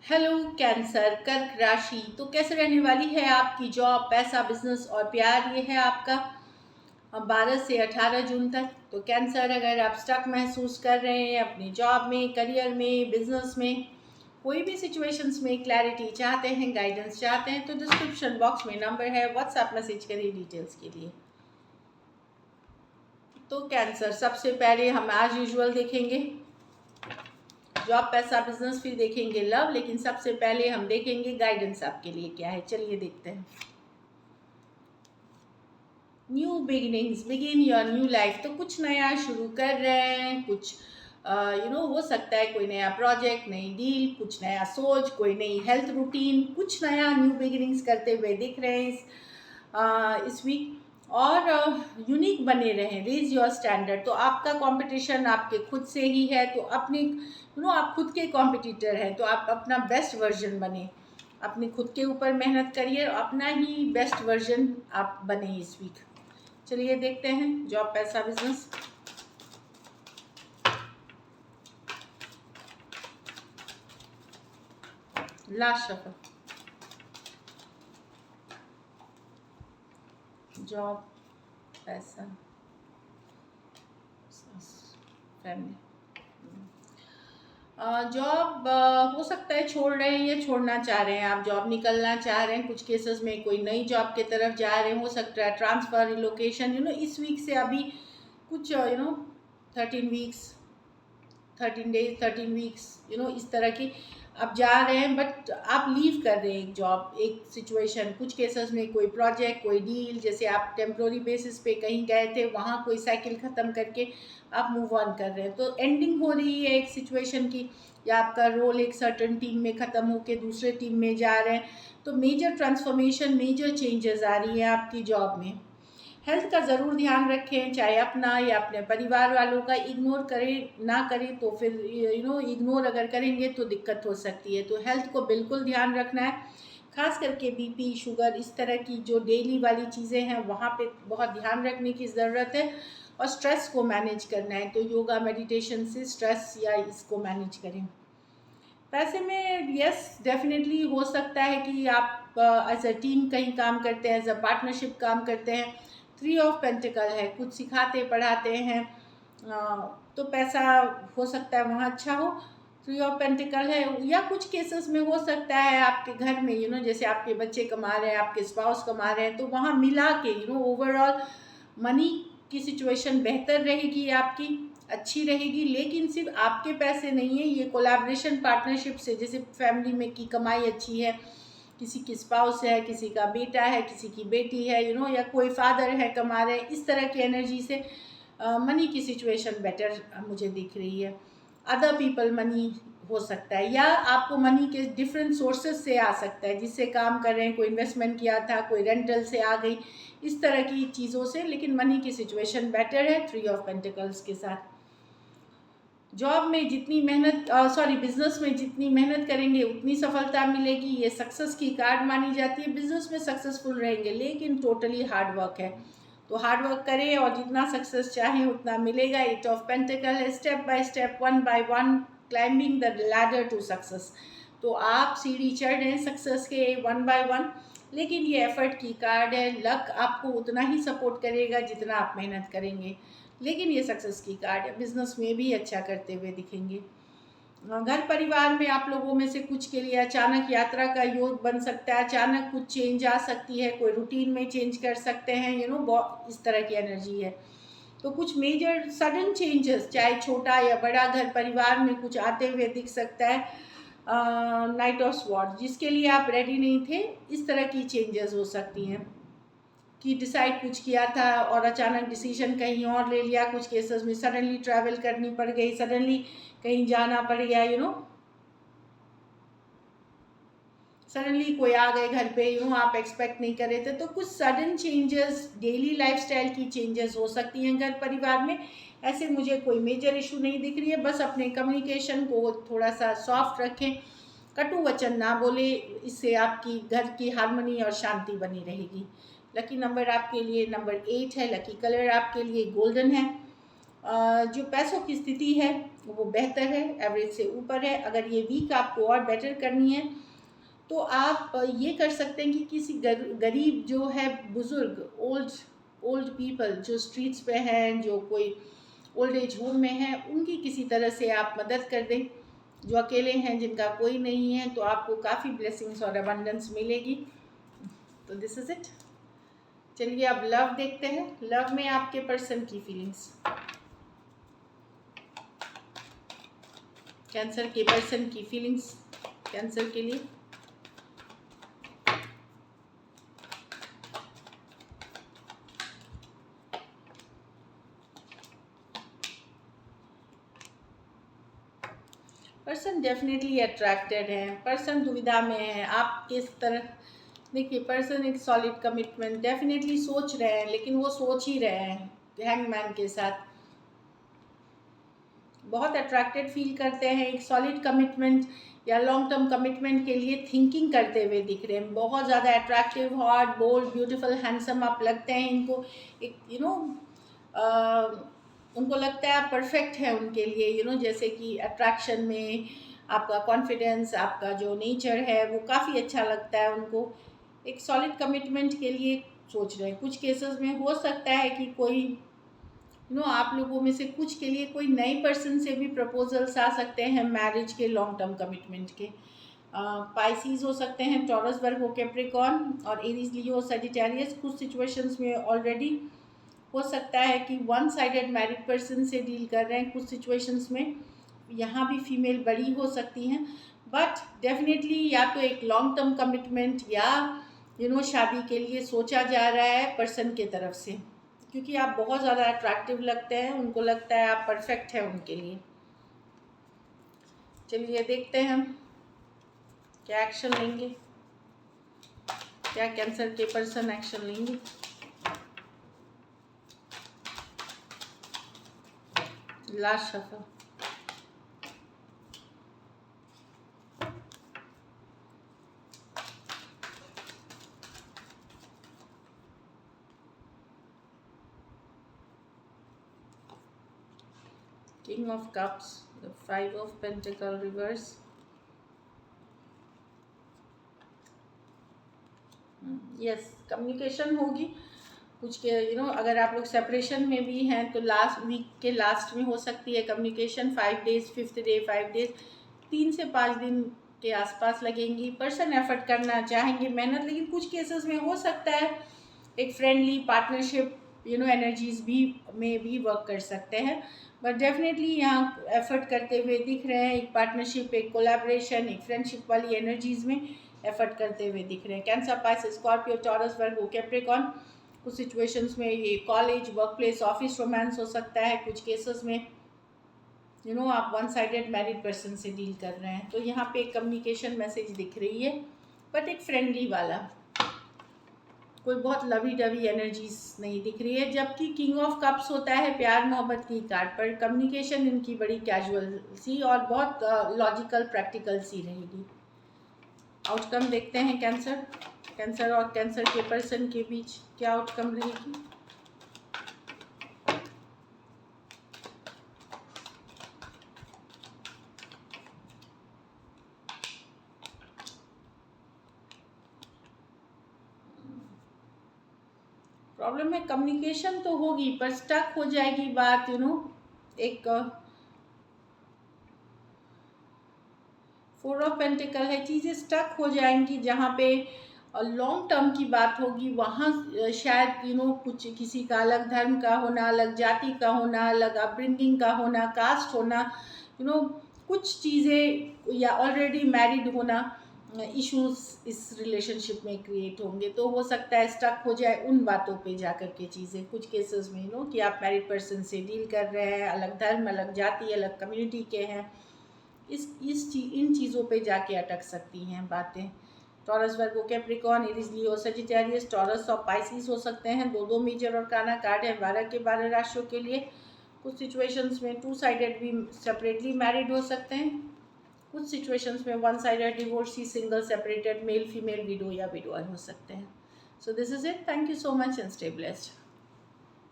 Hello cancer कर्क राशि। तो कैसे रहने वाली है आपकी जॉब, पैसा, बिजनेस और प्यार? ये है आपका 12 से 18 जून तक। तो कैंसर, अगर आप स्टक महसूस कर रहे हैं अपनी जॉब में, करियर में, बिजनेस में, कोई भी सिचुएशंस में क्लैरिटी चाहते हैं, गाइडेंस चाहते हैं, तो डिस्क्रिप्शन बॉक्स में नंबर है, व्हाट्सएप मैसेज करिए डिटेल्स के लिए। तो कैंसर, सबसे पहले हम एज यूजुअल देखेंगे जॉब, पैसा, बिजनेस, फिर देखेंगे लव, लेकिन सबसे पहले हम देखेंगे गाइडेंस आपके लिए क्या है। चलिए देखते हैं। New beginnings, begin your new life. तो कुछ नया शुरू कर रहे हैं, कुछ हो सकता है कोई नया प्रोजेक्ट, नई डील, कुछ नया सोच, कोई नई हेल्थ रूटीन, कुछ नया न्यू बिगिनिंग्स करते हुए दिख रहे हैं इस वीक। और यूनिक बने रहें, रेज योर स्टैंडर्ड। तो आपका कंपटीशन आपके खुद से ही है, तो अपने आप खुद के कॉम्पिटिटर हैं, तो आप अपना बेस्ट वर्जन बने, अपने खुद के ऊपर मेहनत करिए, अपना ही बेस्ट वर्जन आप बने इस वीक। चलिए देखते हैं जॉब, पैसा, बिजनेस। लास्ट शफल, जॉब, पैसा, फैमिली। जॉब हो सकता है छोड़ रहे हैं या छोड़ना चाह रहे हैं आप, जॉब निकलना चाह रहे हैं, कुछ केसेस में कोई नई जॉब के तरफ जा रहे हैं, हो सकता है ट्रांसफ़र, रिलोकेशन, इस वीक से अभी कुछ 13 वीक्स, 13 डेज, 13 वीक्स, इस तरह की आप जा रहे हैं, बट आप लीव कर रहे हैं एक जॉब, एक सिचुएशन, कुछ केसेस में कोई प्रोजेक्ट, कोई डील, जैसे आप टेम्प्रोरी बेसिस पे कहीं गए थे, वहाँ कोई साइकिल ख़त्म करके आप मूव ऑन कर रहे हैं। तो एंडिंग हो रही है एक सिचुएशन की, या आपका रोल एक सर्टन टीम में ख़त्म होकर दूसरे टीम में जा रहे हैं। तो मेजर ट्रांसफॉर्मेशन, मेजर चेंजेस आ रही है आपकी जॉब में। हेल्थ का ज़रूर ध्यान रखें, चाहे अपना या अपने परिवार वालों का। इग्नोर करें ना करें तो फिर इग्नोर अगर करेंगे तो दिक्कत हो सकती है। तो हेल्थ को बिल्कुल ध्यान रखना है, खास करके बीपी, शुगर, इस तरह की जो डेली वाली चीज़ें हैं वहाँ पे बहुत ध्यान रखने की ज़रूरत है। और स्ट्रेस को मैनेज करना है, तो योगा, मेडिटेशन से स्ट्रेस या इसको मैनेज करें। पैसे में यस डेफिनेटली हो सकता है कि आप एज अ टीम कहीं काम करते हैं, एज अ पार्टनरशिप काम करते हैं। 3 ऑफ पेंटिकल है, कुछ सिखाते पढ़ाते हैं, तो पैसा हो सकता है वहाँ अच्छा हो। 3 ऑफ पेंटिकल है, या कुछ केसेस में हो सकता है आपके घर में जैसे आपके बच्चे कमा रहे हैं, आपके स्पाउस कमा रहे हैं, तो वहाँ मिला के ओवरऑल मनी की सिचुएशन बेहतर रहेगी, आपकी अच्छी रहेगी। लेकिन सिर्फ आपके पैसे नहीं है, ये कोलैबोरेशन, पार्टनरशिप से, जैसे फैमिली में की कमाई अच्छी है, किसी की स्पाउस है, किसी का बेटा है, किसी की बेटी है, या कोई फादर है कमा रहे हैं, इस तरह की एनर्जी से मनी की सिचुएशन बेटर मुझे दिख रही है। अदर पीपल मनी हो सकता है, या आपको मनी के डिफरेंट सोर्सेस से आ सकता है, जिससे काम कर रहे हैं, कोई इन्वेस्टमेंट किया था, कोई रेंटल से आ गई, इस तरह की चीज़ों से। लेकिन मनी की सिचुएशन बेटर है 3 ऑफ पेंटिकल्स के साथ। जॉब में जितनी मेहनत, बिजनेस में जितनी मेहनत करेंगे उतनी सफलता मिलेगी, ये सक्सेस की कार्ड मानी जाती है। बिजनेस में सक्सेसफुल रहेंगे, लेकिन टोटली हार्ड वर्क है, तो हार्ड वर्क करें और जितना सक्सेस चाहें उतना मिलेगा। 8 ऑफ पेंटिकल है, step by step, one by one, climbing the ladder to success. तो आप सीढ़ी चढ़ रहे हैं सक्सेस के वन बाय वन, लेकिन ये एफर्ट की कार्ड है। लक आपको उतना ही सपोर्ट करेगा जितना आप मेहनत करेंगे, लेकिन ये सक्सेस की कार्ड है। बिजनेस में भी अच्छा करते हुए दिखेंगे। घर परिवार में आप लोगों में से कुछ के लिए अचानक यात्रा का योग बन सकता है, अचानक कुछ चेंज आ सकती है, कोई रूटीन में चेंज कर सकते हैं, इस तरह की एनर्जी है। तो कुछ मेजर सडन चेंजेस, चाहे छोटा या बड़ा, घर परिवार में कुछ आते हुए दिख सकता है। नाइट ऑफ स्वॉर्ड, जिसके लिए आप रेडी नहीं थे, इस तरह की चेंजेस हो सकती हैं कि डिसाइड कुछ किया था और अचानक डिसीजन कहीं और ले लिया। कुछ केसेस में सडनली ट्रैवल करनी पड़ गई, सडनली कहीं जाना पड़ गया, सडनली कोई आ गए घर पे, आप एक्सपेक्ट नहीं कर रहे थे। तो कुछ सडन चेंजेस, डेली लाइफस्टाइल की चेंजेस हो सकती हैं घर परिवार में। ऐसे मुझे कोई मेजर इशू नहीं दिख रही है, बस अपने कम्युनिकेशन को थोड़ा सा सॉफ्ट रखें, कटु वचन ना बोले, इससे आपकी घर की हार्मनी और शांति बनी रहेगी। लकी नंबर आपके लिए नंबर 8 है, लकी कलर आपके लिए गोल्डन है। जो पैसों की स्थिति है वो बेहतर है, एवरेज से ऊपर है। अगर ये वीक आपको और बेटर करनी है तो आप ये कर सकते हैं कि किसी गरीब जो है, बुज़ुर्ग, ओल्ड पीपल जो स्ट्रीट्स पे हैं, जो कोई ओल्ड एज होम में है, उनकी किसी तरह से आप मदद कर दें। जो अकेले हैं, जिनका कोई नहीं है, तो आपको काफ़ी ब्लेसिंग्स और अबंडेंस मिलेगी। तो दिस इज़ इट। चलिए अब लव देखते हैं। लव में आपके पर्सन की फीलिंग्स, कैंसर के पर्सन की फीलिंग्स कैंसर के लिए। पर्सन डेफिनेटली अट्रैक्टेड है, पर्सन दुविधा में है। आप किस तरह, देखिए पर्सन एक सॉलिड कमिटमेंट डेफिनेटली सोच रहे हैं, लेकिन वो सोच ही रहे हैं हैंगमैन के साथ। बहुत अट्रैक्टेड फील करते हैं, एक सॉलिड कमिटमेंट या लॉन्ग टर्म कमिटमेंट के लिए थिंकिंग करते हुए दिख रहे हैं। बहुत ज़्यादा attractive, hot, bold, beautiful, handsome आप लगते हैं इनको। एक उनको लगता है आप परफेक्ट है उनके लिए, जैसे कि अट्रैक्शन में आपका कॉन्फिडेंस, आपका जो नेचर है वो काफ़ी अच्छा लगता है उनको। एक सॉलिड कमिटमेंट के लिए सोच रहे हैं। कुछ केसेस में हो सकता है कि कोई आप लोगों में से कुछ के लिए कोई नए पर्सन से भी प्रपोजल्स आ सकते हैं मैरिज के, लॉन्ग टर्म कमिटमेंट के। पाइसिस हो सकते हैं, टॉरस, वर्गो, कैप्रिकॉर्न और एरीज, लियो, सजिटेरियस। कुछ सिचुएशंस में ऑलरेडी हो सकता है कि वन साइडेड मैरिड पर्सन से डील कर रहे हैं। कुछ सिचुएशंस में यहाँ भी फीमेल बड़ी हो सकती हैं, बट डेफिनेटली या तो एक लॉन्ग टर्म कमिटमेंट या शादी के लिए सोचा जा रहा है पर्सन के तरफ से, क्योंकि आप बहुत ज़्यादा अट्रैक्टिव लगते हैं, उनको लगता है आप परफेक्ट हैं उनके लिए। चलिए देखते हैं हम क्या एक्शन लेंगे, क्या कैंसर के पर्सन एक्शन लेंगे। Last shuffle. King of Cups, the 5 of Pentacles reverse, yes communication होगी कुछ के। अगर आप लोग सेपरेशन में भी हैं तो लास्ट वीक के लास्ट में हो सकती है communication. 5 days, 5th day, 5 days, 3 से 5 दिन के आसपास लगेंगी। पर्सन एफर्ट करना चाहेंगे, मेहनत, लेकिन कुछ केसेस में हो सकता है एक फ्रेंडली पार्टनरशिप एनर्जीज में भी वर्क कर सकते हैं। बट डेफिनेटली यहाँ एफर्ट करते हुए दिख रहे हैं, एक पार्टनरशिप, एक कोलैबोरेशन, एक फ्रेंडशिप वाली एनर्जीज में एफर्ट करते हुए दिख रहे हैं। कैंसर, पाइसेस, स्कॉर्पियो, टॉरस, वर्गो, कैप्रिकॉर्न। कुछ सिचुएशंस में ये college, work place, office romance हो सकता है। कुछ केसेस में आप वन साइडेड मैरिड पर्सन से डील कर रहे हैं। तो यहाँ पे एक कम्युनिकेशन मैसेज दिख रही है, बट एक फ्रेंडली वाला, कोई बहुत लवी डवी एनर्जीज नहीं दिख रही है। जबकि किंग ऑफ कप्स होता है प्यार मोहब्बत की कार्ड पर। कम्युनिकेशन इनकी बड़ी कैजुअल सी और बहुत लॉजिकल, प्रैक्टिकल सी रहेगी। आउटकम देखते हैं कैंसर और कैंसर के पर्सन के बीच क्या आउटकम रहेगी। प्रॉब्लम है कम्युनिकेशन तो होगी, पर स्टक हो जाएगी बात। एक 4 ऑफ पेंटिकल है, चीज़ें स्टक हो जाएंगी। जहाँ पे लॉन्ग टर्म की बात होगी वहाँ शायद कुछ किसी का अलग धर्म का होना, अलग जाति का होना, अलग अपब्रिंगिंग का होना, कास्ट होना, कुछ चीज़ें या ऑलरेडी मैरिड होना, इश्यूज इस रिलेशनशिप में क्रिएट होंगे। तो हो सकता है स्टक हो जाए उन बातों पे जाकर के चीज़ें। कुछ केसेस में कि आप मैरिड पर्सन से डील कर रहे हैं, अलग धर्म, अलग जाति, अलग कम्युनिटी के हैं, इन चीज़ों पे जाके अटक सकती हैं बातें। टॉरस, वर्गो, कैप्रिकॉर्न, एरीज, लियो, सजिटेरियस, टॉरस और पाइसिस हो सकते हैं। दो मेजर और काना कार्ड है 12 के 12 राशियों के लिए। कुछ सिचुएशंस में 2 साइडेड भी सेपरेटली मैरिड हो सकते हैं। कुछ सिचुएशंस में 1 sided divorcee, single, separated, male female, window या विडोअर हो सकते हैं। So this is it. Thank you so much and stay blessed.